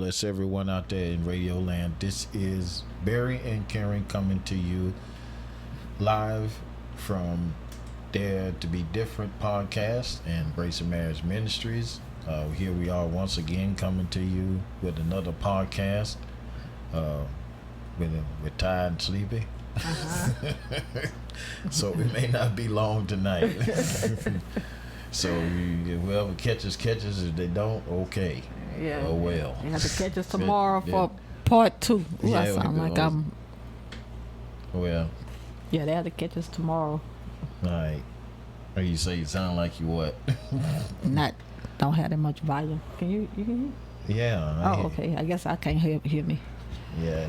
bless everyone out there in Radio Land. This is Barry and Karen coming to you live from Dare to Be Different podcast and Embracing Marriage Ministries. Here we are once again coming to you with another podcast. We're tired and sleepy. So we may not be long tonight. So whoever catches. If they don't, okay. Yeah. Oh well. You have to catch us tomorrow for part 2. Ooh, Yeah, I sound like I'm. Well. Yeah, they have to catch us tomorrow. All right. Or you say you sound like you what? Don't have that much volume. Can you hear? Yeah. Oh, okay. I guess I can't hear me. Yeah.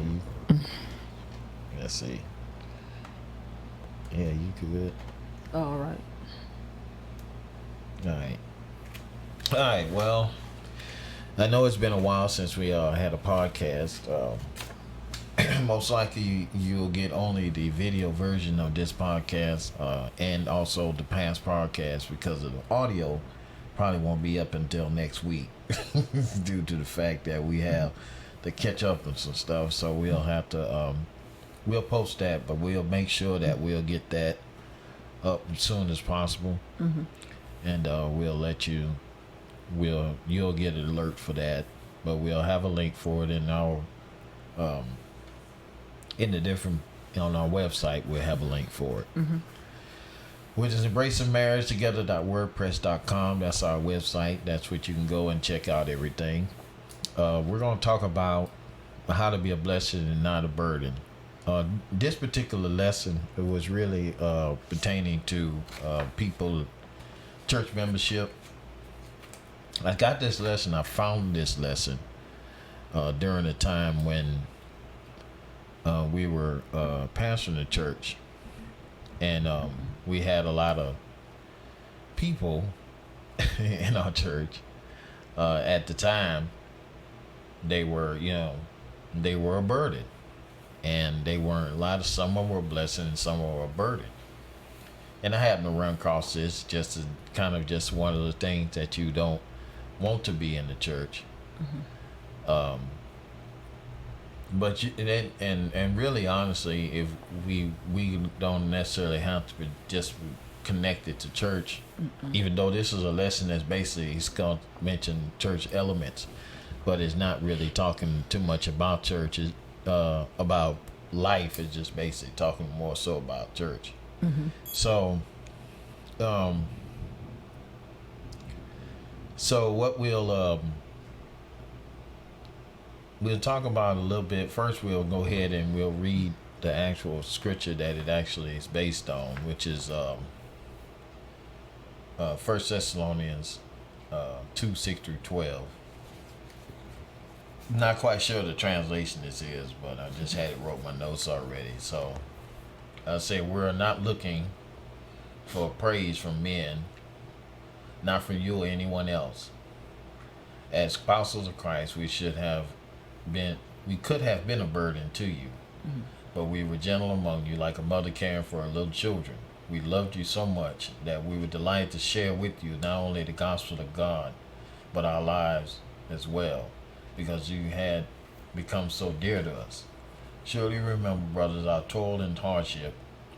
Let's see. Yeah, you could. All right. All right. Well, I know it's been a while since we had a podcast. Most likely you'll get only the video version of this podcast and also the past podcast, because of the audio probably won't be up until next week due to the fact that we have to catch up on some stuff. So we'll have to we'll post that, but we'll make sure that we'll get that up as soon as possible. Mm-hmm. And we'll let you'll get an alert for that, but we'll have a link for it in our in the different on our website. We'll have a link for it, which is embracingmarriagetogether.wordpress.com. That's our website. That's what you can go and check out everything. We're going to talk about how to be a blessing and not a burden. This particular lesson, it was really pertaining to people, church membership. I got this lesson. I found this lesson during a time when we were pastoring the church, and we had a lot of people in our church. At the time, they were a burden, and they weren't some of them were a blessing and some of them were a burden. And I happened to run across this just as kind of just one of the things that you don't want to be in the church. But and really honestly, if we don't necessarily have to be just connected to church, even though this is a lesson that's basically, it's going to mention church elements, but it's not really talking too much about church. It's about life. It's just basically talking more so about church. So what we'll talk about a little bit. First, we'll go ahead and we'll read the actual scripture that it actually is based on, which is 1 Thessalonians 2:6-12. Not quite sure the translation this is, but I just had it wrote my notes already. So I'll say, we're not looking for praise from men, not from you or anyone else. As apostles of Christ, we could have been a burden to you, but we were gentle among you, like a mother caring for her little children. We loved you so much that we were delighted to share with you not only the gospel of God, but our lives as well, because you had become so dear to us. Surely remember, brothers, our toil and hardship.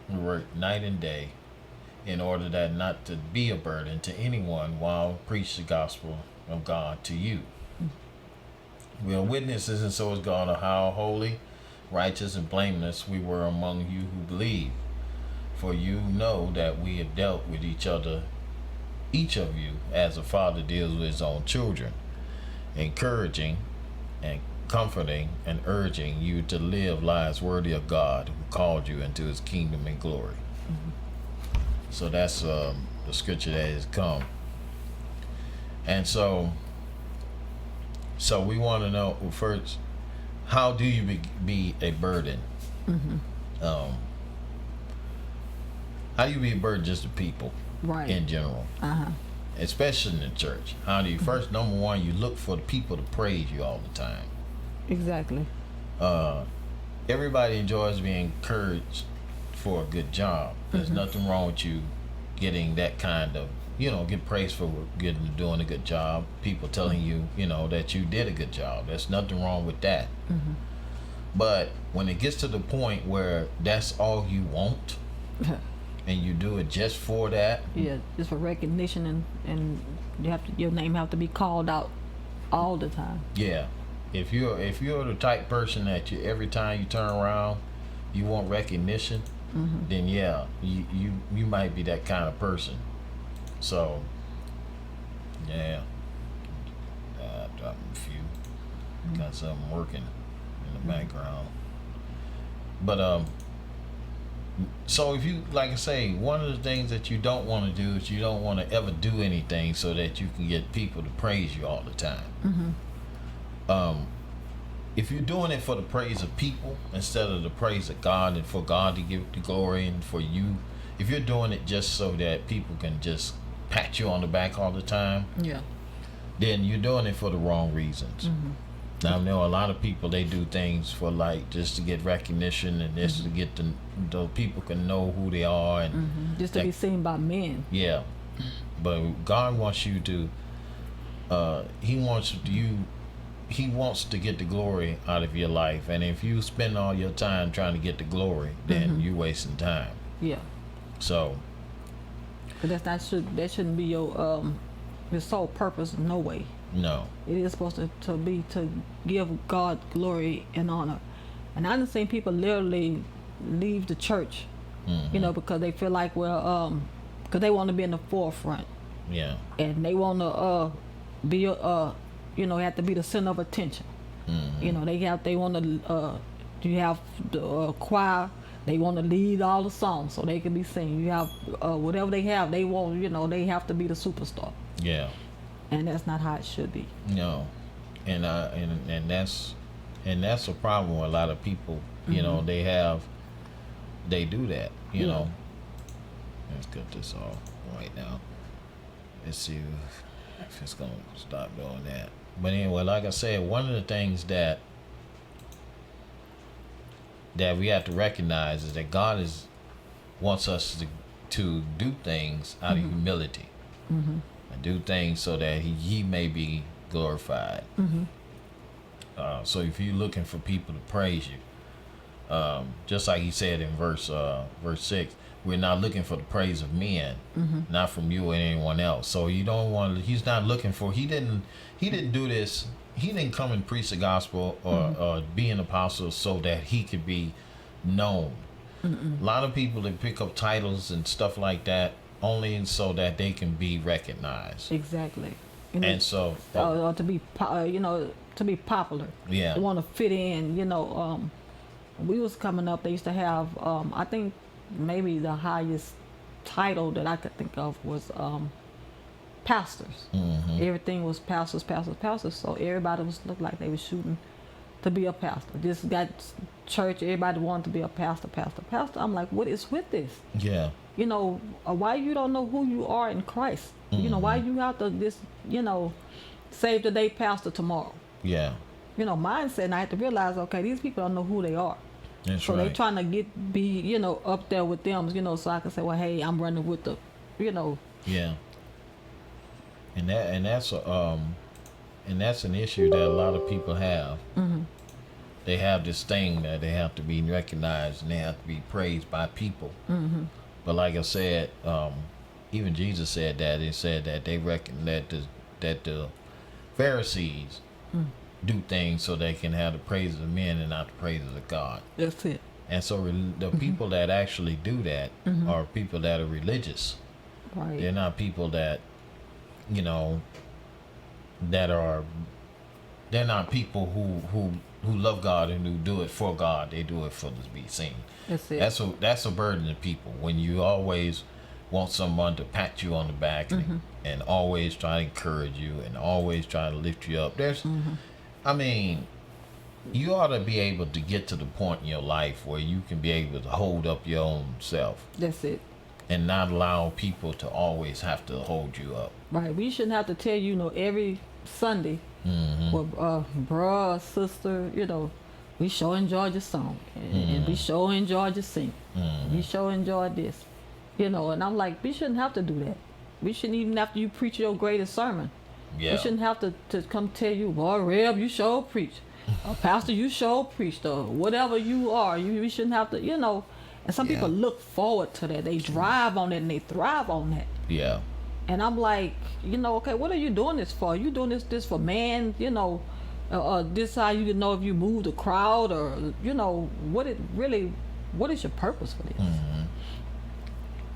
We worked night and day in order that not to be a burden to anyone while preach the gospel of God to you. We are witnesses, and so is God, of how holy, righteous, and blameless we were among you who believe. For you know that we have dealt with each of you, as a father deals with his own children, encouraging and comforting and urging you to live lives worthy of God, who called you into his kingdom and glory. So that's the scripture that has come. And so we want to know, first, how do you be a burden? How do you be a burden just to people, Right. in general, especially in the church? How do you, first, number one, you look for the people to praise you all the time. Exactly. Everybody enjoys being encouraged for a good job. There's nothing wrong with you getting that kind of get praised for doing a good job. People telling you, that you did a good job. There's nothing wrong with that. But when it gets to the point where that's all you want, and you do it just for that, Yeah, just for recognition, and your name have to be called out all the time. yeah. If you're the type person that every time you turn around, you want recognition, then yeah, you might be that kind of person. So, yeah, dropping a few. Got something working in the background. But so if you, like I say, one of the things that you don't want to do is you don't want to ever do anything so that you can get people to praise you all the time. If you're doing it for the praise of people instead of the praise of God, and for God to give the glory, and for you, if you're doing it just so that people can just pat you on the back all the time, Yeah. then you're doing it for the wrong reasons. Now, I know a lot of people, they do things for like just to get recognition, and just to get the people can know who they are, and Just to be seen by men. yeah. But God wants you to. He wants to get the glory out of your life, and if you spend all your time trying to get the glory, then you're wasting time. Yeah. So, But that shouldn't be your sole purpose. No way. no. It is supposed to be to give God glory and honor. And I done seen people literally leave the church, because they feel like, because they want to be in the forefront, Yeah. and they want to be have to be the center of attention. They want to you have the choir. They want to lead all the songs so they can be seen. You have whatever they have. They want they have to be the superstar. Yeah. And that's not how it should be. No. And that's a problem with a lot of people. They do that. Let's cut this off right now. Let's see if it's gonna stop doing that. But anyway, like I said, one of the things that we have to recognize is that God wants us to do things out of humility, and do things so that he may be glorified. So if you're looking for people to praise you, just like he said in verse 6, we're not looking for the praise of men, not from you or anyone else. So you don't want. He's not looking for. He didn't do this. He didn't come and preach the gospel or be an apostle so that he could be known. A lot of people, they pick up titles and stuff like that only so that they can be recognized. Exactly. And so, or to be to be popular. Yeah. They want to fit in. We was coming up. They used to have. I think maybe the highest title that I could think of was pastors. Everything was pastors. So everybody looked like they was shooting to be a pastor. Just got church. Everybody wanted to be a pastor. I'm like, what is with this? yeah. Why you don't know who you are in Christ? Why you have to just save the day, pastor tomorrow? Yeah. Mindset. And I had to realize, okay, these people don't know who they are. That's So right. they trying to be up there with them, so I can say, well, hey, I'm running with the, Yeah. And that's an issue that a lot of people have. They have this thing that they have to be recognized and they have to be praised by people. But like I said, even Jesus said that. He said that they reckon that the Pharisees do things so they can have the praises of men and not the praises of God. That's it. And so the people that actually do that are people that are religious. Right. They're not people that, they're not people who love God and who do it for God. They do it for to be seen. That's it. That's a burden to people when you always want someone to pat you on the back and always try to encourage you and always try to lift you up. I mean, you ought to be able to get to the point in your life where you can be able to hold up your own self That's it. and not allow people to always have to hold you up. Right. We shouldn't have to tell every Sunday, well, bruh, sister, we sure enjoyed your song, and we sure enjoyed your singing. We sure enjoyed this, and I'm like, we shouldn't have to do that. We shouldn't even after you preach your greatest sermon. Yeah. We shouldn't have to come tell you, boy, Reb, you sure preach. Or Pastor, you sure preached. Or whatever you are, we shouldn't have to, And some people look forward to that. They drive on it and they thrive on that. Yeah. And I'm like, okay, what are you doing this for? You doing this for man, this how you can know if you move the crowd or, what is your purpose for this? Mm-hmm.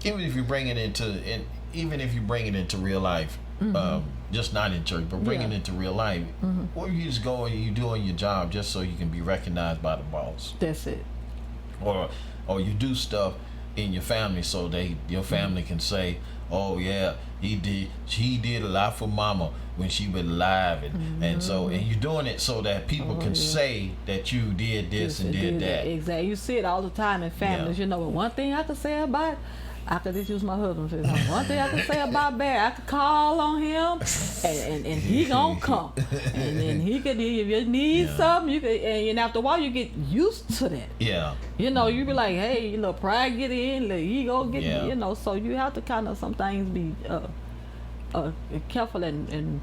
Even if you bring it into real life, just not in church, but bring it into real life, or you just go and you doing your job just so you can be recognized by the boss. That's it. Or you do stuff in your family so your family can say, oh yeah, he did a lot for mama when she was alive, and you're doing it so that people can say that you did this and did that. Exactly. You see it all the time in families. One thing I could say about, I could just use my husband for this. One thing I could say about Barry, I could call on him, and he gonna come, and then he could, if you need something, you could, and after a while you get used to that. Yeah. You be like, hey, pride get in, the ego get in, so you have to kind of sometimes be careful and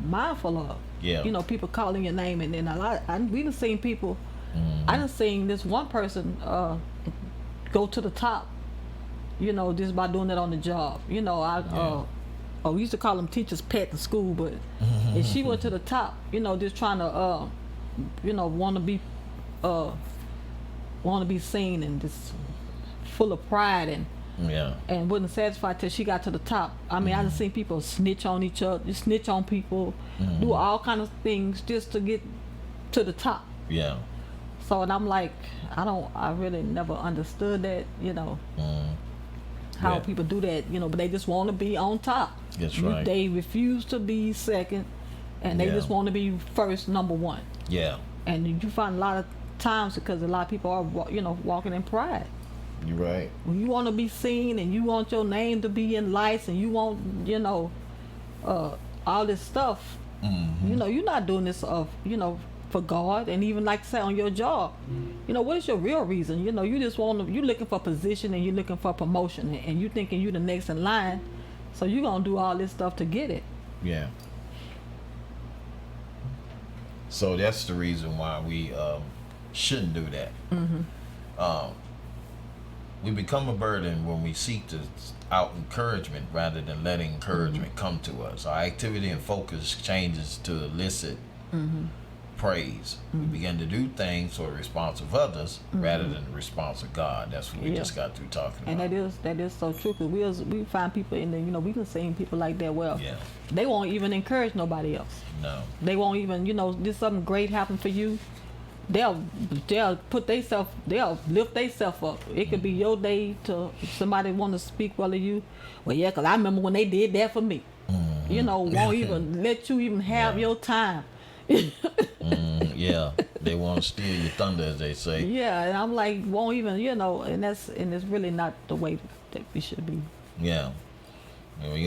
mindful of. Yeah. People calling your name, and then we done seen people. I done seen this one person go to the top. Just by doing it on the job. We used to call them teachers' pet in school, but and she went to the top. Just trying to, want to be seen and just full of pride and wasn't satisfied till she got to the top. I mean, I done seen people snitch on each other, snitch on people, do all kind of things just to get to the top. Yeah. So, and I'm like, I really never understood that, how people do that, but they just want to be on top. That's right. They refuse to be second, and they just want to be first, number one. Yeah. And you find a lot of times because a lot of people are, walking in pride. You're right. When you want to be seen and you want your name to be in lights and you want, all this stuff, you're not doing this for God. And even like say on your job, what is your real reason? You just you're looking for position and you're looking for promotion and you thinking you the next in line, so you're gonna do all this stuff to get it. Yeah. So that's the reason why we shouldn't do that. We become a burden when we seek to out encouragement rather than letting encouragement come to us. Our activity and focus changes to elicit praise. We begin to do things for the response of others rather than the response of God. That's what we just got through talking about. And that is so true, because we find people in the, we've been seeing people like that. Well, they won't even encourage nobody else. No. They won't even, did something great happen for you, they'll put they'll lift themselves up. It could be your day to somebody want to speak well of you. Well, yeah, because I remember when they did that for me. Won't even let you even have your time. Yeah, they want to steal your thunder, as they say. Yeah, and I'm like, won't even, and it's really not the way that we should be. Yeah, and we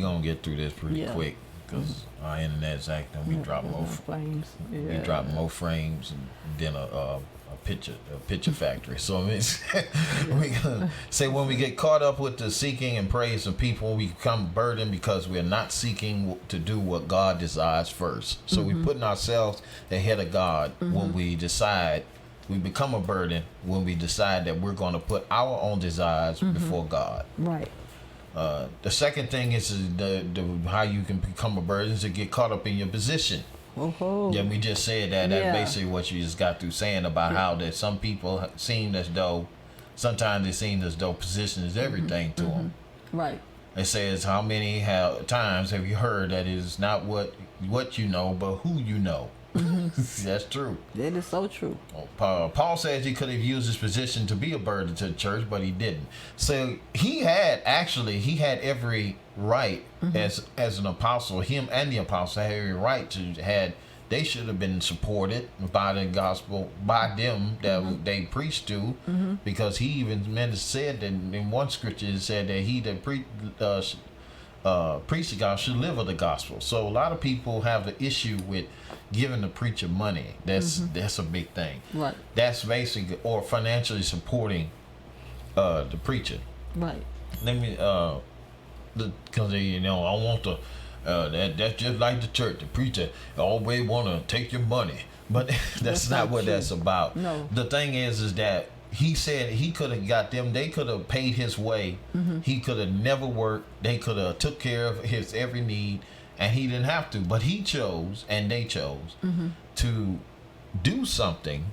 gonna get through this pretty quick because our internet's acting. We drop more frames. We drop more frames than a picture factory. So it's we gonna say when we get caught up with the seeking and praise of people, we become burdened because we're not seeking to do what God desires first. So we're putting ourselves ahead of God when we decide. We become a burden when we decide that we're going to put our own desires before God. Right. The second thing is the how you can become a burden is to get caught up in your position. Oh. Yeah, we just said that. That's basically what you just got through saying about how that some people sometimes it seems as though position is everything to them. Right. It says how many times have you heard that it is not what you know, but who you know. That's true. That is so true. Paul says he could have used his position to be a burden to the church, but he didn't. So he had every right as an apostle. Him and the apostle had every right they should have been supported by the gospel, by them that they preached to, because he even said that in one scripture it said that he that preach the gospel should live of the gospel. So a lot of people have the issue with giving the preacher money. That's a big thing. Right. That's basically, or financially supporting the preacher. Right. Let me because you know, I want to. That's just like the church. The preacher always want to take your money, but that's not what true. that's about. No. The thing is that he said he could have got them. They could have paid his way. He could have never worked. They could have took care of his every need, and he didn't have to. But he chose, and they chose to do something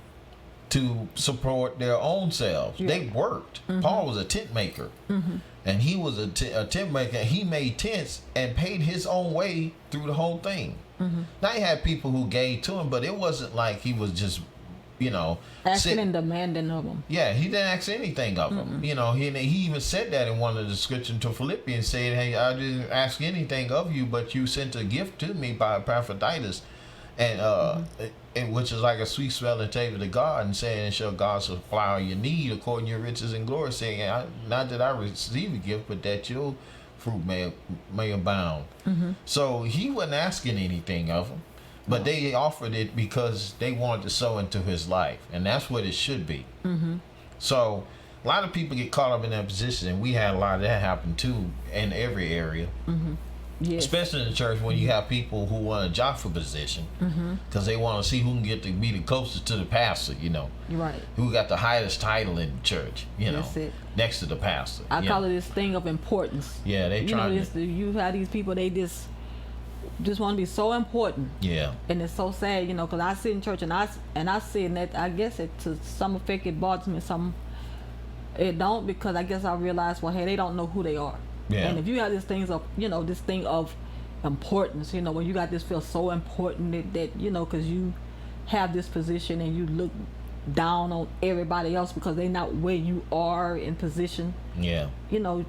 to support their own selves. Yeah. They worked. Paul was a tent maker. And he was a tent maker. He made tents and paid his own way through the whole thing. Now he had people who gave to him, but it wasn't like he was just, you know, Asking and demanding of them. yeah, he didn't ask anything of him. You know, he even said that in one of the scriptures to Philippians, saying, "Hey, I didn't ask anything of you, but you sent a gift to me by Epaphroditus, and which is like a sweet smelling savor to God, and saying, and shall God supply your need according to your riches and glory, saying, not that I receive a gift, but that your fruit may abound." So he wasn't asking anything of him, but they offered it because they wanted to sow into his life, and that's what it should be. So a lot of people get caught up in that position, and we had a lot of that happen too in every area. Yes. Especially in the church when you have people who want a job for position because they want to see who can get to be the closest to the pastor, you know, Right. who got the highest title in the church, you know, That's it. next to the pastor. I you call know. it this thing of importance. Yeah, they You know, trying this, to. you have these people, they just want to be so important. Yeah, And it's so sad, you know, because I sit in church and I see that I guess it to some effect it bothers me, some it don't, because I guess I realize, well, hey, they don't know who they are. Yeah. And if you have this things of, you know, this thing of importance, you know, when you got this feel so important that you know, because you have this position and you look down on everybody else because they're not where you are in position, yeah, you know,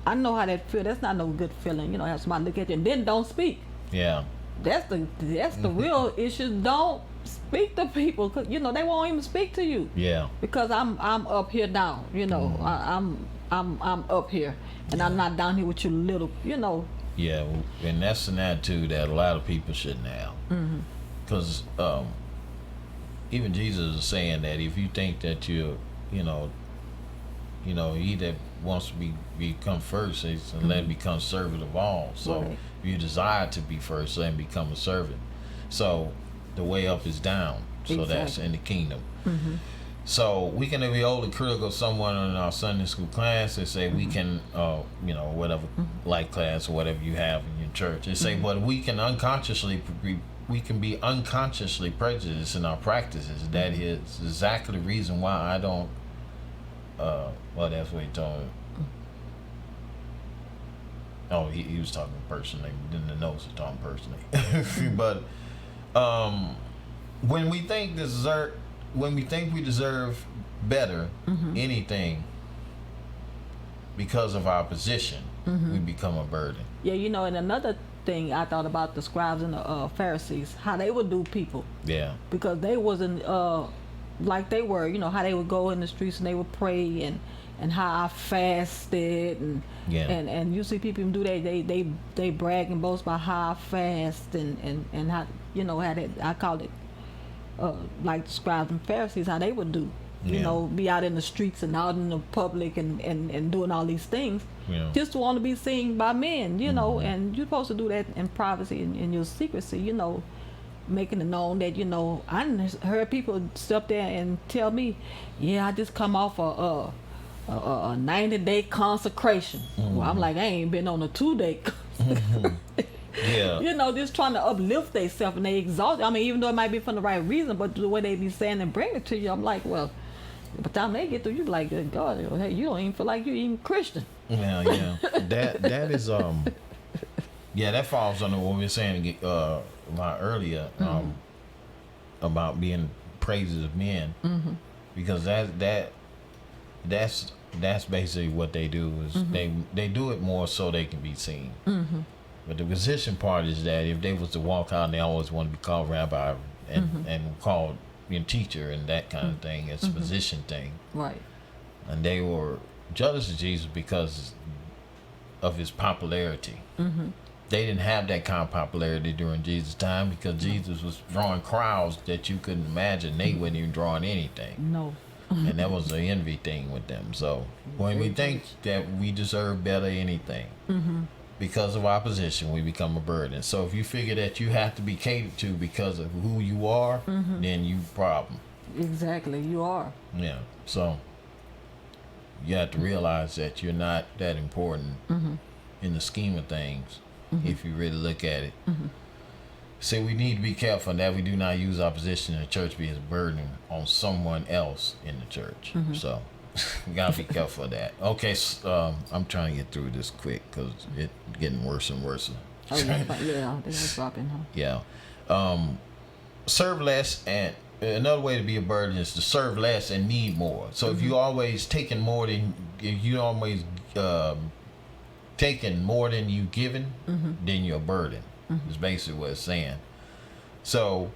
I know how that feel. That's not no good feeling, you know, have somebody look at you and then don't speak. yeah, That's the real issue. Don't speak to people, 'cause, you know, they won't even speak to you yeah, because I'm up here now, you know. I'm up here and I'm not down here with you little, you know. yeah. And that's an attitude that a lot of people shouldn't have. Because even Jesus is saying that if you think that you're, you know, he that wants to become first, says, let him become servant of all. So Right. if you desire to be first, let him become a servant. So the way up is down. So that's Exactly. in the kingdom. So we can be overly critical of someone in our Sunday school class and say we can, you know, whatever light class or whatever you have in your church, and say, but we can be unconsciously prejudiced in our practices. That is exactly the reason why I don't. Well, that's what he told me. Oh, he was talking personally. Then the notes are talking personally. But when we think we deserve better anything because of our position, we become a burden. Yeah, you know, and another thing I thought about the scribes and the Pharisees, how they would do people, Yeah, because they wasn't like they were, you know, how they would go in the streets and they would pray, and how I fasted, and Yeah. and you see people do that, they brag and boast about how I fast, and how, you know, how that, I call it like the scribes and Pharisees, how they would do, you Yeah. know, be out in the streets and out in the public and doing all these things, Yeah. just to want to be seen by men, you know, and you're supposed to do that in privacy and in your secrecy, you know, making it known that, you know, I heard people step there and tell me, yeah, I just come off a 90-day consecration. Well, I'm like, I ain't been on a 2-day yeah, you know, just trying to uplift themselves, and they exalt. I mean, even though it might be for the right reason, but the way they be saying and bring it to you, I'm like, well, by the time they get through, you be like, good God, hey, you don't even feel like you're even Christian. yeah. That is yeah, that falls under what we were saying about earlier about being praises of men, because that's basically what they do is they do it more so they can be seen. But the position part is that if they was to walk out and they always want to be called rabbi and called teacher and that kind of thing, it's a position thing. Right. And they were jealous of Jesus because of his popularity. They didn't have that kind of popularity during Jesus' time because Jesus was drawing crowds that you couldn't imagine. They weren't even drawing anything. No. and that was the envy thing with them. So when we think that we deserve better anything, because of opposition, we become a burden. So if you figure that you have to be catered to because of who you are, then you problem. Exactly, you are. Yeah. So you have to realize that you're not that important in the scheme of things if you really look at it. So we need to be careful that we do not use opposition in the church be as a burden on someone else in the church. So we gotta be careful of that. Okay, I'm trying to get through this quick because it's getting worse and worse. Oh yeah, yeah, they're dropping, huh? Yeah. Serve less, and another way to be a burden is to serve less and need more. So if you always taking more than, if you always taking more than you given, then you're a burden. Is basically what it's saying. So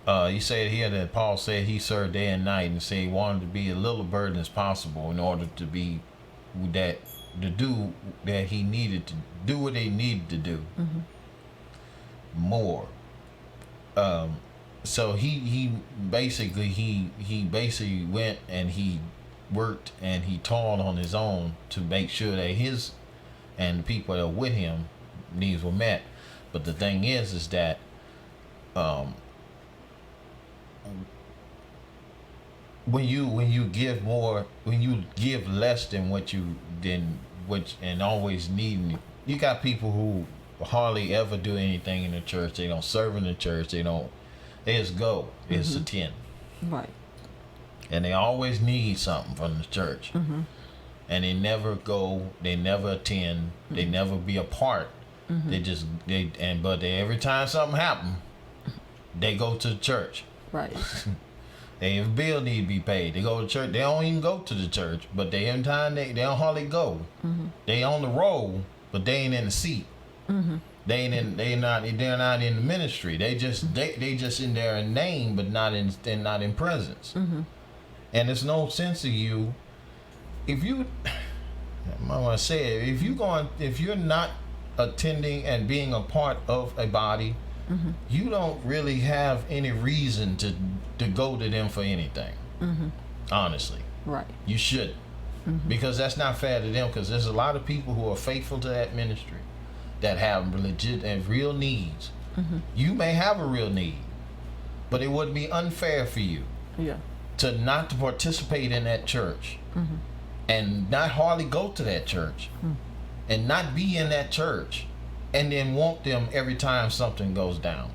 you said here that Paul said he served day and night, and said he wanted to be a little burden as possible in order to be that, to do that he needed to do what they needed to do more. So he basically went and he worked and he toiled on his own to make sure that his and the people that were with him needs were met. But the thing is that when you give more, when you give less than what you and always needing, you got people who hardly ever do anything in the church. They don't serve in the church. They just go. It's attend. Right. And they always need something from the church. And they never go. They never attend. They never be a part. But every time something happen, they go to the church. Right. If a bill need to be paid, they go to church. They don't even go to the church, but every time they don't hardly go. They on the roll, but they ain't in the seat. They're not in the ministry. They just in there in name, but not in presence. And there's no sense of you if you. I want to say it, if you're not attending and being a part of a body, you don't really have any reason to go to them for anything. Honestly, right. You should, because that's not fair to them. Because there's a lot of people who are faithful to that ministry that have legit and real needs. You may have a real need, but it would be unfair for you to not to participate in that church and not hardly go to that church and not be in that church and then want them every time something goes down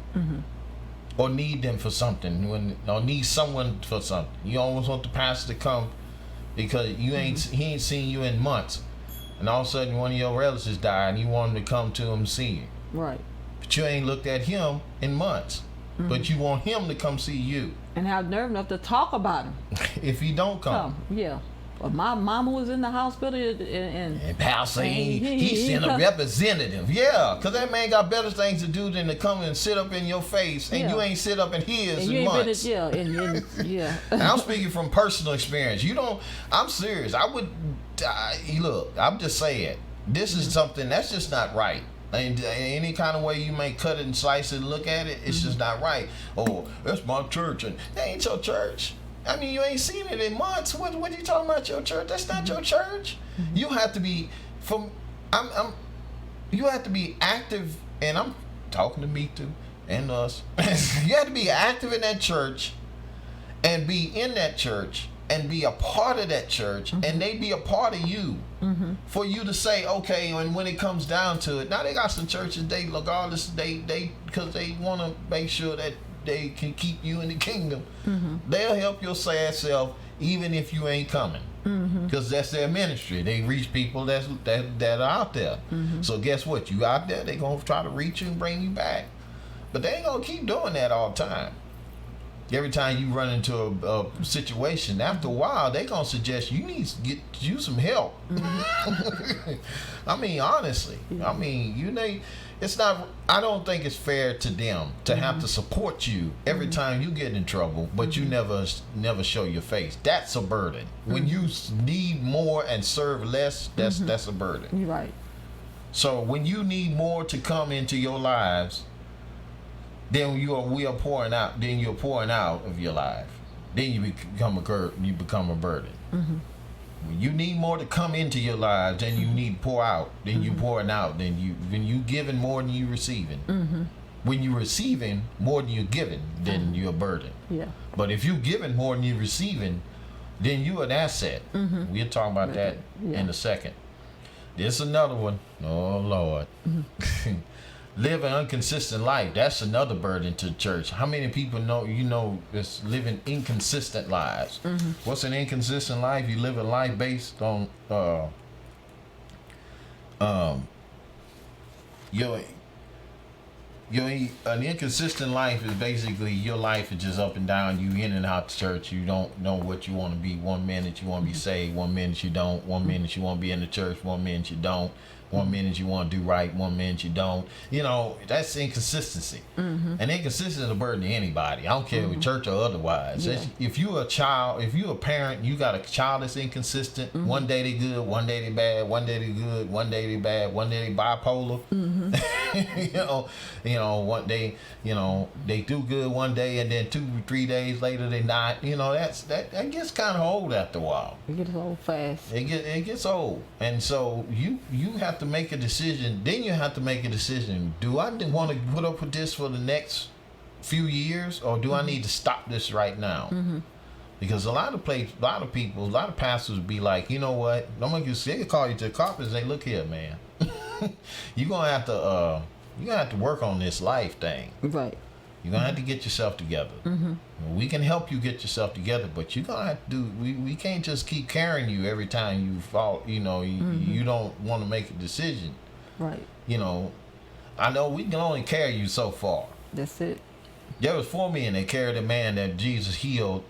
or need them for something or need someone for something. You always want the pastor to come because he ain't seen you in months, and all of a sudden one of your relatives died and you want him to come to him and see you. Right. But you ain't looked at him in months. But you want him to come see you. And have nerve enough to talk about him. If he don't come. Yeah. Well, my mama was in the hospital and Pastor, he sent a representative. Yeah, because that man got better things to do than to come and sit up in your face, and you ain't sit up in his in months. Yeah. And I'm speaking from personal experience. I'm serious. I would, look, I'm just saying, this is something that's just not right. And any kind of way you may cut it and slice it and look at it, it's just not right. Oh, that's my church, and that ain't your church. I mean, you ain't seen it in months. What are you talking about your church? That's not your church. You have to be you have to be active, and I'm talking to me too and us. You have to be active in that church and be in that church and be a part of that church, and they be a part of you. For you to say, okay, and when it comes down to it, now they got some churches, regardless, because they want to make sure that they can keep you in the kingdom. They'll help your sad self even if you ain't coming, because that's their ministry. They reach people that are out there. So guess what? You out there, they gonna try to reach you and bring you back, but they ain't gonna keep doing that all the time. Every time you run into a situation, after a while, they gonna suggest you need to get you some help. I mean, honestly, I mean, it's not. I don't think it's fair to them to have to support you every time you get in trouble, but you never show your face. That's a burden. When you need more and serve less, that's a burden. You're right. So when you need more to come into your lives, then we are pouring out. Then you're pouring out of your life. then you become a burden. When you need more to come into your lives than you need to pour out, then you pouring out, when you giving more than you receiving. When you receiving more than you're giving, then you're a burden. Yeah. But if you giving more than you receiving, then you an asset. We'll talk about that in a second. There's another one. Oh Lord. Live an inconsistent life. That's another burden to the church. How many people know is living inconsistent lives? What's an inconsistent life? You live a life based on an inconsistent life is basically your life is just up and down. You in and out the church. You don't know what you want to be. 1 minute you want to be saved. 1 minute you don't. 1 minute you want to be in the church. 1 minute you don't. 1 minute you want to do right. 1 minute you don't. That's inconsistency. And inconsistency is a burden to anybody. I don't care if church or otherwise. Yeah. If you're a child, if you're a parent, you got a child that's inconsistent. One day they good, one day they bad, one day they good, one day they bad, one day they bipolar. One day, they do good one day, and then 2 or 3 days later they not. That gets kind of old after a while. It gets old fast. It gets old, and so you have to make a decision. Then you have to make a decision. Do I want to put up with this for the next few years, or do I need to stop this right now? Because a lot of people, a lot of pastors be like, you know what? They call you to the carpet and say, look here, man. You're gonna have to work on this life thing. Right. You're gonna have to get yourself together. We can help you get yourself together, but you're gonna have to do. We can't just keep carrying you every time you fall. You don't want to make a decision. Right. I know we can only carry you so far. That's it. There was 4 men that carried a man that Jesus healed.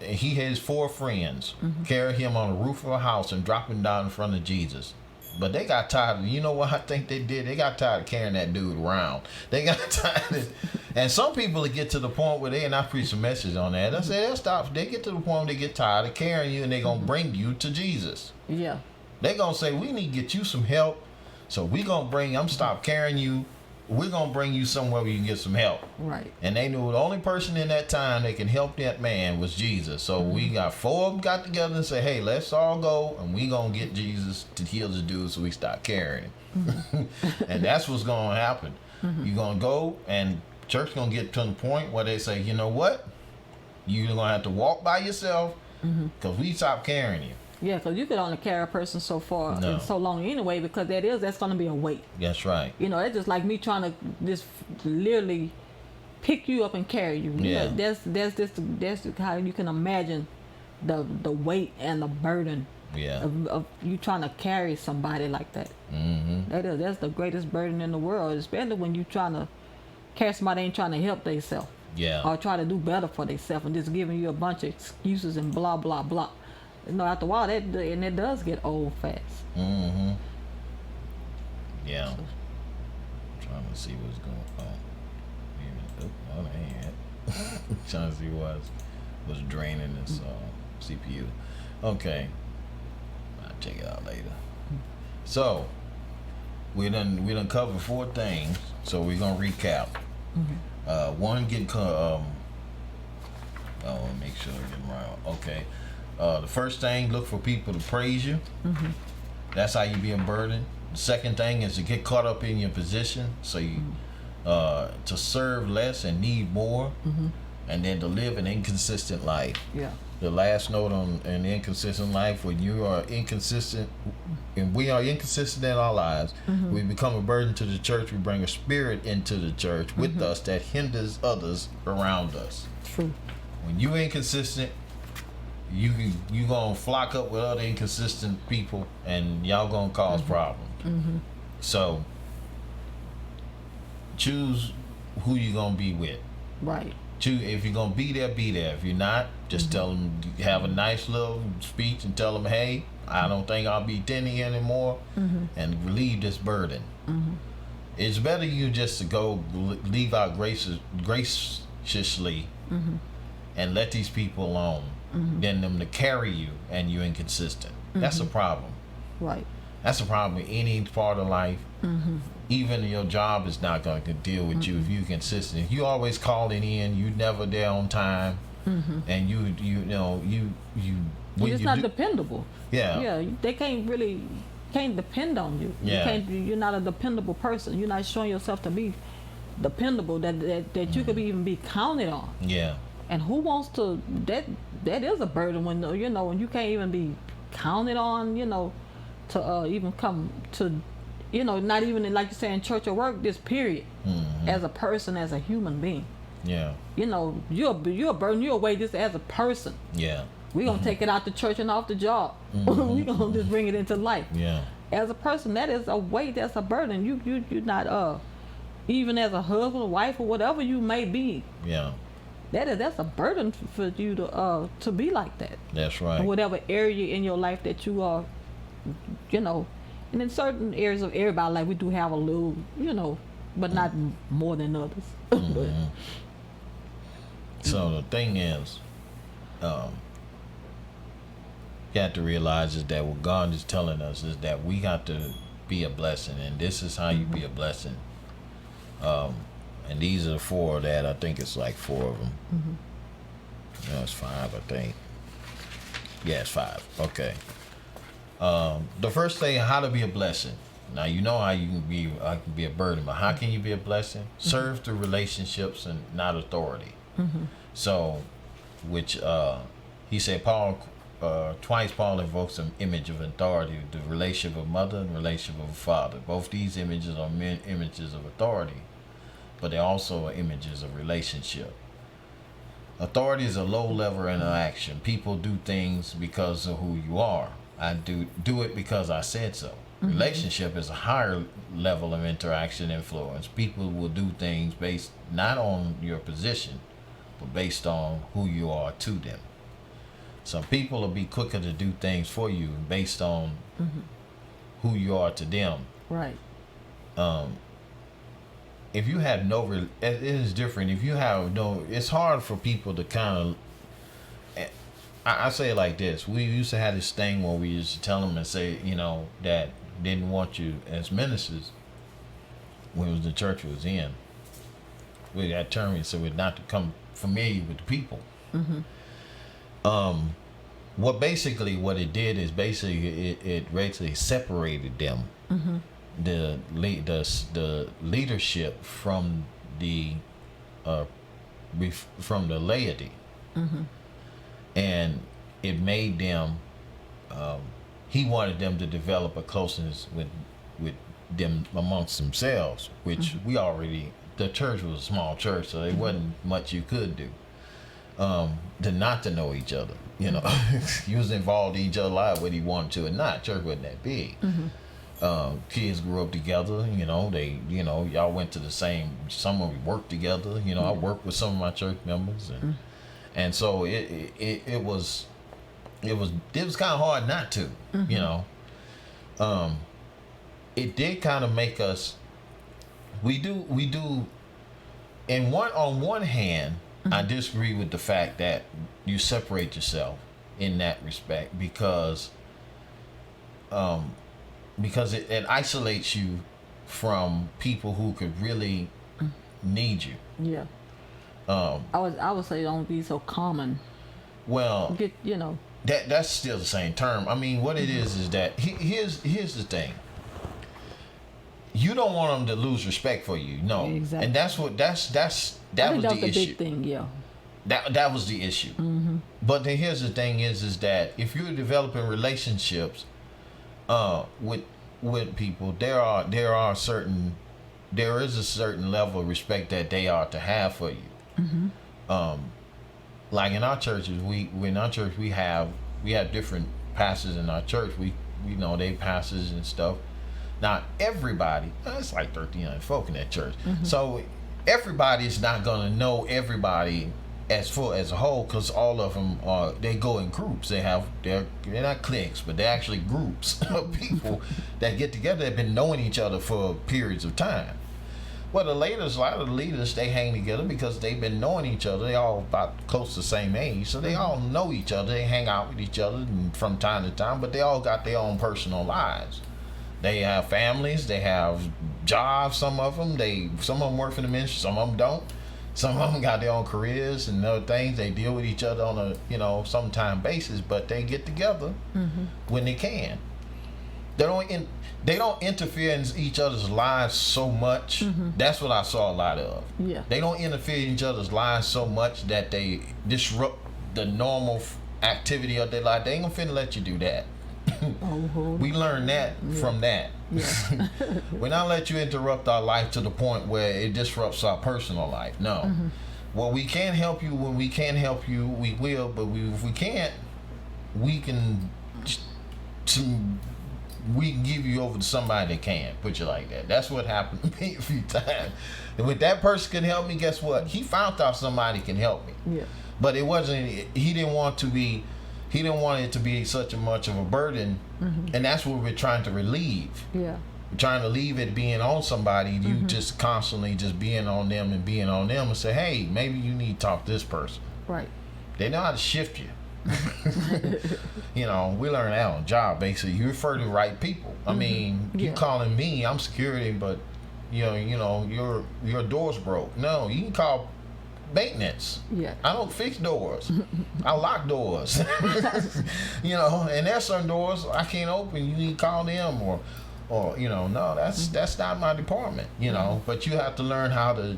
And he had his 4 friends carry him on the roof of a house and drop him down in front of Jesus. But they got tired. You know what I think they did? They got tired of carrying that dude around. They got tired and some people get to the point where and I preach a message on that. I say they'll stop. They get to the point where they get tired of carrying you, and they're going to bring you to Jesus. Yeah. They're going to say, we need to get you some help. So we're going to I'm stop carrying you. We're going to bring you somewhere where you can get some help. Right. And they knew the only person in that time that can help that man was Jesus. So we got 4 of them got together and said, hey, let's all go, and we going to get Jesus to heal the dude, so we stop carrying him. And that's what's going to happen. You're going to go, and church going to get to the point where they say, you know what? You're going to have to walk by yourself because we stopped carrying you. Yeah, because you could only carry a person so far No. and so long anyway, because that's going to be a weight. That's right. It's just like me trying to just literally pick you up and carry you. Yeah. That's how you can imagine the weight and the burden Yeah. of you trying to carry somebody like that. That's the greatest burden in the world, especially when you trying to carry somebody ain't trying to help themselves Yeah. or try to do better for themselves and just giving you a bunch of excuses and blah blah blah. After a while, it does get old fast. Yeah. Trying to see what's going on. Oh, man. Trying to see what's draining this CPU. Okay. I'll check it out later. So we done covered 4 things. So we're gonna recap. One, make sure I get them right. Okay. The first thing, look for people to praise you. That's how you be a burden. The second thing is to get caught up in your position, so you to serve less and need more, and then to live an inconsistent life. Yeah. The last note on an inconsistent life: when you are inconsistent, and we are inconsistent in our lives, we become a burden to the church. We bring a spirit into the church with us that hinders others around us. True. When you inconsistent, you gonna flock up with other inconsistent people, and y'all gonna cause problems. So choose who you gonna be with. Right. Choose, if you're gonna be there, be there. If you're not, just tell them, have a nice little speech and tell them, hey, I don't think I'll be attending anymore, and relieve this burden. It's better you just to go leave out graciously and let these people alone than them to carry you and you're inconsistent. That's a problem. Right. That's a problem in any part of life. Even your job is not going to deal with you if you're consistent. If you always calling in, you never there on time, and you know you when You're just you not do, dependable. yeah, Yeah, they can't depend on you. Yeah. You're not a dependable person. You're not showing yourself to be dependable, that you could even be counted on. yeah, And who wants to, that is a burden when, when you can't even be counted on, to even come to, not even in, like you say, in church or work, this period, as a person, as a human being. yeah, You're a burden. You're a weight just as a person. yeah, We're going to take it out the church and off the job. We're going to just bring it into life. yeah, As a person, that is a weight, that's a burden. You're not, even as a husband or wife or whatever you may be, yeah. that's a burden for you to be like that. That's In right. whatever area in your life that you are, and in certain areas of everybody, like we do have a little, but not more than others. But, So the thing is, you have to realize is that what God is telling us is that we got to be a blessing, and this is how you be a blessing. And these are the four that I think it's like four of them. No, it's five, I think. Yeah, it's five. Okay. The first thing, how to be a blessing. Now you know how you can be. I can be a burden, but how can you be a blessing? Serve through relationships and not authority. So, which he said, Paul. Twice Paul invokes an image of authority, the relationship of mother and relationship of father. Both these images are images of authority, but they're also images of relationship. Authority is a low-level interaction. People do things because of who you are. I do it because I said so. Relationship is a higher level of interaction influence. People will do things based not on your position, but based on who you are to them. Some people will be quicker to do things for you based on who you are to them. right. If you have no, it is different. If you have no, it's hard for people to kind of. I say it like this: we used to have this thing where we used to tell them and say, that didn't want you as ministers when it was the church was in. We got term we said we're not to come familiar with the people. What it did is basically it basically separated them, the leadership from the laity, and it made them. He wanted them to develop a closeness with them amongst themselves, which the church was a small church, so there wasn't much you could do. Not to know each other, he was involved in each other's life whether he wanted to or not. Church wasn't that big. Kids grew up together, y'all went to the same, some of you worked together, I worked with some of my church members, and so it was kind of hard not to, it did kind of make us, we do on one hand, I disagree with the fact that you separate yourself in that respect because it isolates you from people who could really need you. Yeah. I would say don't be so common. Well, that's still the same term. I mean, what it is that here's the thing. You don't want them to lose respect for you, no. Exactly. And that was the issue. Big thing, yeah. That was the issue. But then here's the thing is that if you're developing relationships with people, there is a certain level of respect that they are to have for you. Like in our churches, we have different pastors in our church. We they pastors and stuff. Now everybody, it's like 1,300 folk in that church. So everybody is not gonna know everybody as a whole, because all of them they go in groups. They're not cliques, but they're actually groups of people that get together. They've been knowing each other for periods of time. Well, a lot of the leaders, they hang together because they've been knowing each other. They all about close to the same age, so they all know each other. They hang out with each other from time to time, but they all got their own personal lives. They have families, they have jobs. Some of them work for the ministry, some of them don't. Some of them got their own careers and other things. They deal with each other on a sometime basis, but they get together when they can. They don't interfere in each other's lives so much. That's what I saw a lot of. Yeah. They don't interfere in each other's lives so much that they disrupt the normal activity of their life. They ain't gonna finna let you do that. We learned that from that. Yeah. We're not let you interrupt our life to the point where it disrupts our personal life. No. Well, we can help you when we can help you. We will, but if we can't, we can give you over to somebody that can. Put you like that. That's what happened to me a few times. And when that person can help me, guess what? He found out somebody can help me. Yeah. But it wasn't. He didn't want it to be such a much of a burden, and that's what we're trying to relieve. Yeah. We're trying to leave it being on somebody. You just constantly just being on them and say, hey, maybe you need to talk to this person. Right. They know how to shift you. We learn that on the job. Basically, you refer to the right people. I mean, you calling me, I'm security, but your door's broke. No, you can call maintenance. Yeah. I don't fix doors. I lock doors. And there's some doors I can't open. You need to call them or no, that's not my department. But you have to learn how to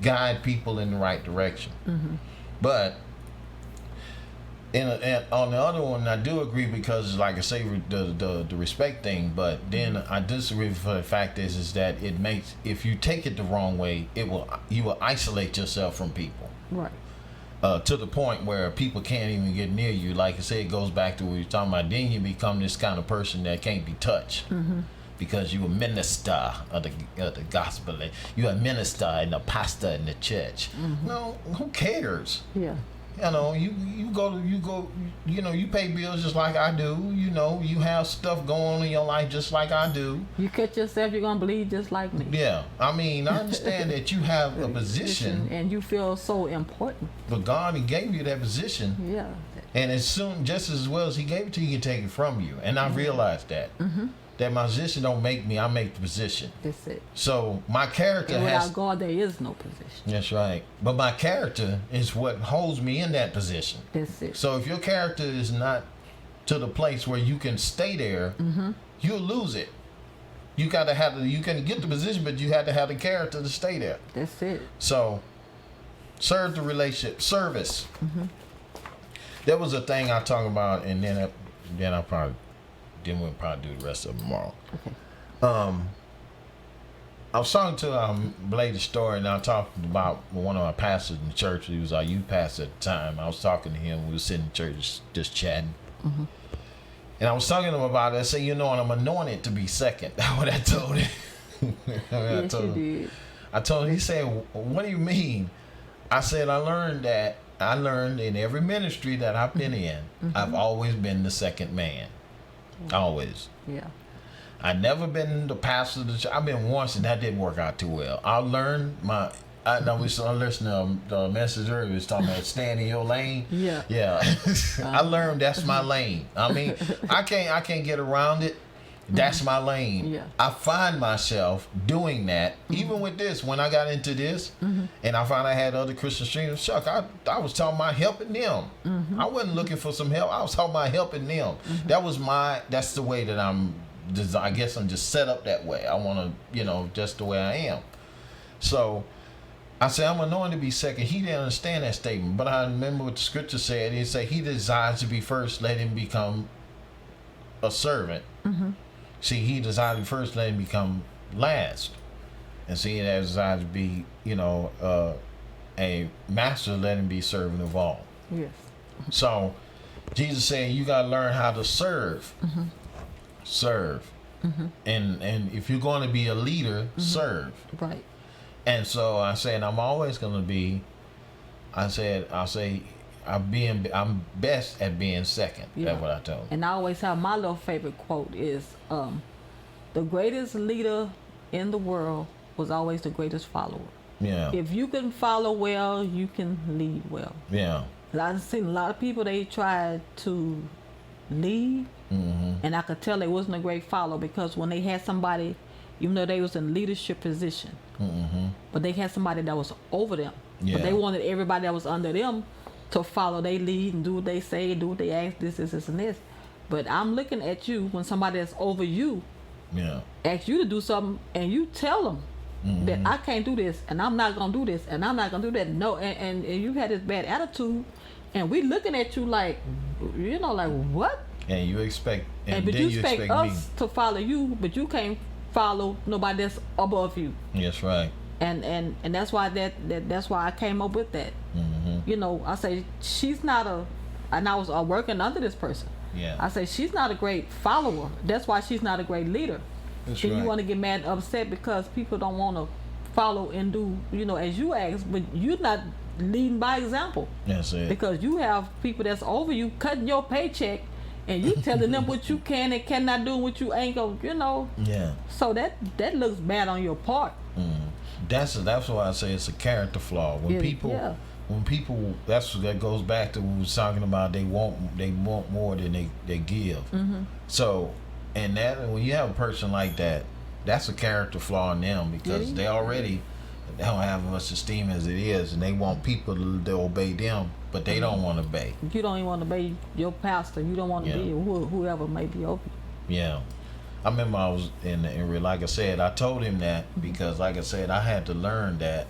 guide people in the right direction. But and on the other one, I do agree because, like I say, the respect thing. But then I disagree for the fact is that it makes, if you take it the wrong way, you will isolate yourself from people. Right. To the point where people can't even get near you. Like I say, it goes back to what you're talking about. Then you become this kind of person that can't be touched. Because you're a minister of the gospel. You're a minister and a pastor in the church. No, who cares? Yeah. You pay bills just like I do. You have stuff going on in your life just like I do. You cut yourself, you're gonna bleed just like me. Yeah, I mean, I understand that you have a position, and you feel so important. But God, He gave you that position. Yeah. And just as well as He gave it to you, He can take it from you. And I realized that. That my position don't make me, I make the position. That's it. So my character and without God, there is no position. That's right. But my character is what holds me in that position. That's it. So if your character is not to the place where you can stay there, you'll lose it. You can get the position, but you have to have the character to stay there. That's it. So serve the relationship, service. That was a thing I talk about, and then we'll probably do the rest of them tomorrow. Okay. I was talking to Blade Story, and I talked about one of our pastors in the church. He was our youth pastor at the time. I was talking to him. We were sitting in church just chatting. And I was talking to him about it. I said, and I'm anointed to be second. That's what I told him. Yes, you did. I told him, he said, what do you mean? I said, I learned in every ministry that I've been in, I've always been the second man. Always. Yeah. I never been the pastor of the church. I've been once, and that didn't work out too well. I learned I listened to the message earlier. It was talking about staying in your lane. Yeah. Yeah. I learned that's my lane. I mean, I can't get around it. That's my lane. Yeah. I find myself doing that, even with this. When I got into this, and I found I had other Christian streamers, I was talking about helping them. I wasn't looking for some help. I was talking about helping them. That's the way that I guess I'm just set up that way. I want to, just the way I am. So I said, I'm anointed to be second. He didn't understand that statement, but I remember what the scripture said. It said, he desires to be first, let him become a servant. See, he desired to be first, let him become last. And see, he desired to be, a master, let him be servant of all. Yes. So Jesus said, you got to learn how to serve. Serve. And if you're going to be a leader, serve. Right. And so I said, I'm always going to be, I'm best at being second. Yeah. That's what I told him. And I always have my little favorite quote is, the greatest leader in the world was always the greatest follower. Yeah. If you can follow well, you can lead well. Yeah. I've seen a lot of people, they tried to lead, and I could tell they wasn't a great follower, because when they had somebody even though they was in leadership position. Mm-hmm. But they had somebody that was over them. Yeah. But they wanted everybody that was under them to follow their lead and do what they say, do what they ask, this, and this. But I'm looking at you when somebody that's over you Yeah. asks you to do something and you tell them that I can't do this and I'm not gonna do this and I'm not gonna do that. No, and you had this bad attitude and we looking at you like, like what? And you expect, And but then you you expect us me. to follow you, but you can't follow nobody that's above you. That's right. And that's why that's why I came up with that. Mm-hmm. I say she's not and I was working under this person. Yeah. I say she's not a great follower. That's why she's not a great leader. That's Then right. you want to get mad and upset because people don't want to follow and do, as you ask, but you're not leading by example. That's it. Because you have people that's over you cutting your paycheck and you telling them what you can and cannot do and what you ain't gonna, Yeah. So that looks bad on your part. That's why I say it's a character flaw. When Yeah, people, yeah. that goes back to what we was talking about. They want more than they give. So, and that when you have a person like that, that's a character flaw in them because Yeah. they already don't have much esteem as it is, and they want people to obey them, but they don't want to obey. You don't even want to be your pastor. You don't want to Yeah. be whoever may be over you. Yeah. I remember I was like I said, I told him that because, like I said, I had to learn that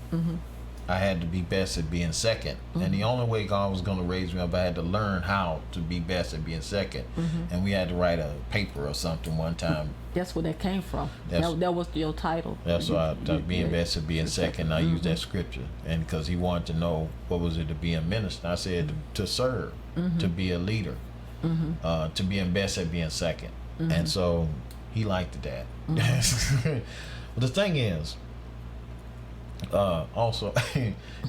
I had to be best at being 2nd. And the only way God was going to raise me up, I had to learn how to be best at being 2nd. And we had to write a paper or something one time. That's where that came from. That's- That was your title. That's why being yeah. best at being 2nd. I used that scripture. And because he wanted to know what was it to be a minister. I said to serve, to be a leader, to being best at being 2nd. And so he liked that. The thing is, also,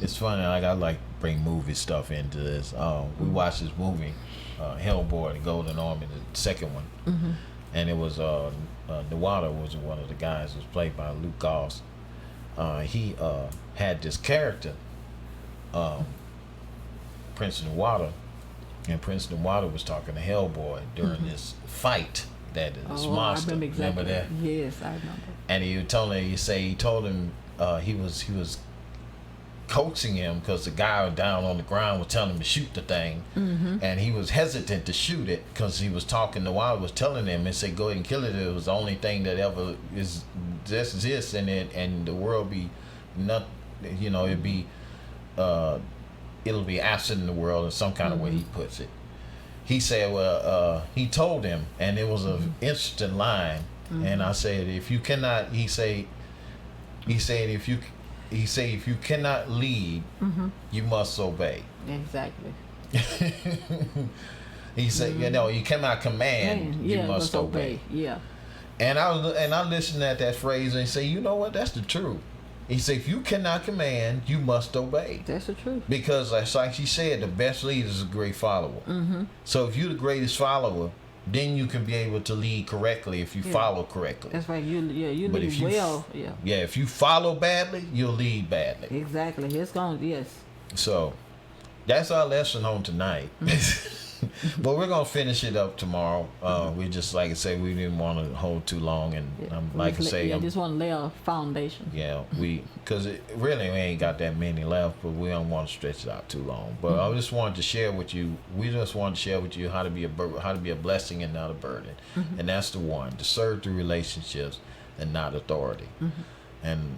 it's funny. I like bring movie stuff into this. We watched this movie, Hellboy, the Golden Army, the second one, and it was Nawada was one of the guys. It was played by Luke Goss. He had this character, Prince Nawada, and Prince Nawada was talking to Hellboy during this fight. That this monster. I remember exactly. Remember that? Yes, I remember. And he told him he was coaxing him because the guy down on the ground was telling him to shoot the thing, and he was hesitant to shoot it because he was talking. The wild was telling him and said, "Go ahead and kill it. It was the only thing that ever is this and the world be not, it'd be it'll be absent in the world in some kind of way." He puts it. He said, he told him, and it was an interesting line. And I said, if you cannot, he said, if you cannot lead, you must obey. Exactly. He said, you cannot command, you must obey. Yeah. And I listened at that phrase and say, you know what, that's the truth. He said, if you cannot command, you must obey. That's the truth. Because, like she said, the best leader is a great follower. So if you're the greatest follower, then you can be able to lead correctly if you follow correctly. That's right. You But lead if you well. Yeah. if you follow badly, you'll lead badly. Exactly. It's going. Yes. So that's our lesson on tonight. But we're gonna finish it up tomorrow. We just, like I say, we didn't want to hold too long, and like I say, I just want to lay a foundation. yeah, because we ain't got that many left, but we don't want to stretch it out too long. But I just wanted to share with you. We just wanted to share with you how to be a blessing and not a burden, and that's the one: to serve through relationships and not authority. And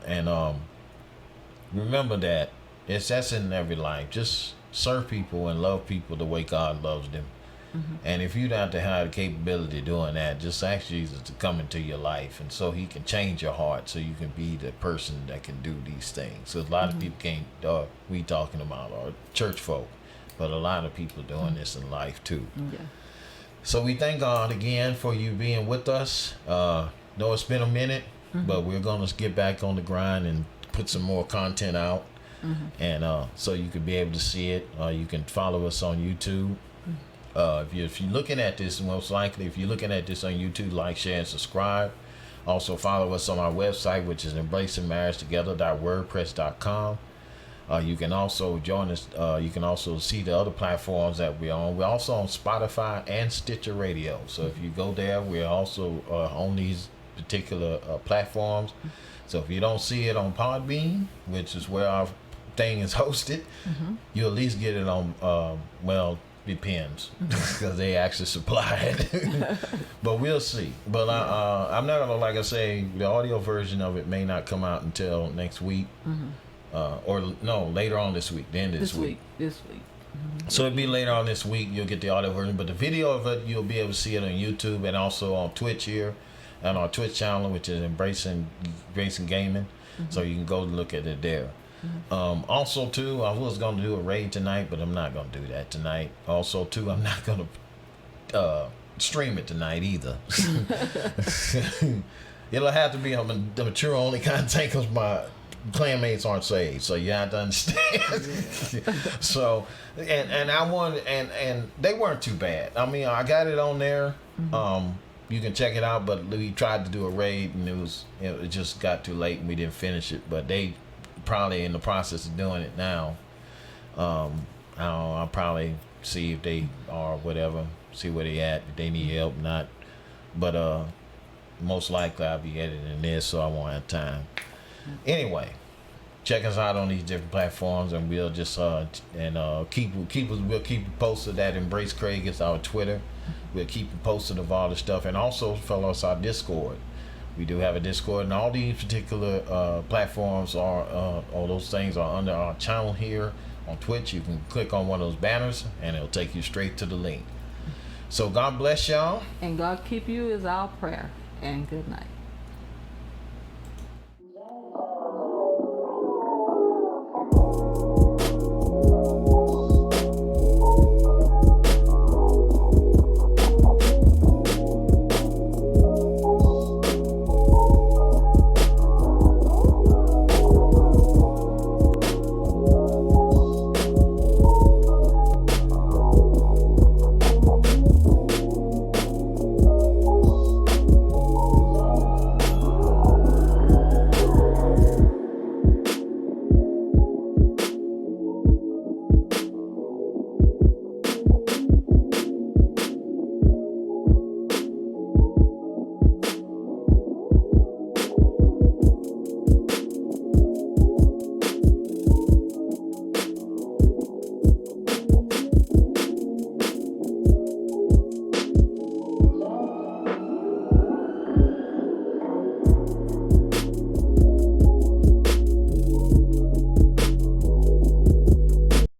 remember that that's in every life. Just serve people and love people the way God loves them. And if you don't have the capability of doing that, just ask Jesus to come into your life, and so he can change your heart so you can be the person that can do these things. So a lot of people can't, we talking about our church folk, but a lot of people doing this in life too. Yeah. So we thank God again for you being with us. Know it's been a minute, but we're going to get back on the grind and put some more content out. And so you can be able to see it. You can follow us on YouTube. If you're looking at this, most likely, if you're looking at this on YouTube, like, share, and subscribe. Also follow us on our website, which is embracingmarriagetogether.wordpress.com. You can also join us. You can also see the other platforms that we're on. We're also on Spotify and Stitcher Radio. So if you go there, we're also on these particular platforms. So if you don't see it on Podbean, which is where our thing is hosted, you at least get it on, well, depends, because they actually supply it. But we'll see. But I'm not gonna, like I say, the audio version of it may not come out until next week, or no, later on this week. The end of this week. This week. So it'll be later on this week. You'll get the audio version, but the video of it you'll be able to see it on YouTube and also on Twitch here, and our Twitch channel, which is Embracing Gaming. So you can go look at it there. Also too, I was going to do a raid tonight, but I'm not going to do that tonight. Also too, I'm not going to stream it tonight either. It'll have to be on the mature only content because my clanmates aren't saved, so you have to understand. So and I wanted, and they weren't too bad. I mean, I got it on there. You can check it out, but we tried to do a raid and it just got too late and we didn't finish it. But they probably in the process of doing it now. I'll probably see if they are whatever, see where they at, if they need help, not. But most likely I'll be editing this, so I won't have time. Anyway, check us out on these different platforms, and we'll just we'll keep you posted. At Embrace Craig is our Twitter. We'll keep you posted of all the stuff, and also follow us our Discord. We do have a Discord, and all these particular platforms are all those things are under our channel here on Twitch. You can click on one of those banners, and it'll take you straight to the link. So God bless y'all, and God keep you is our prayer. And good night.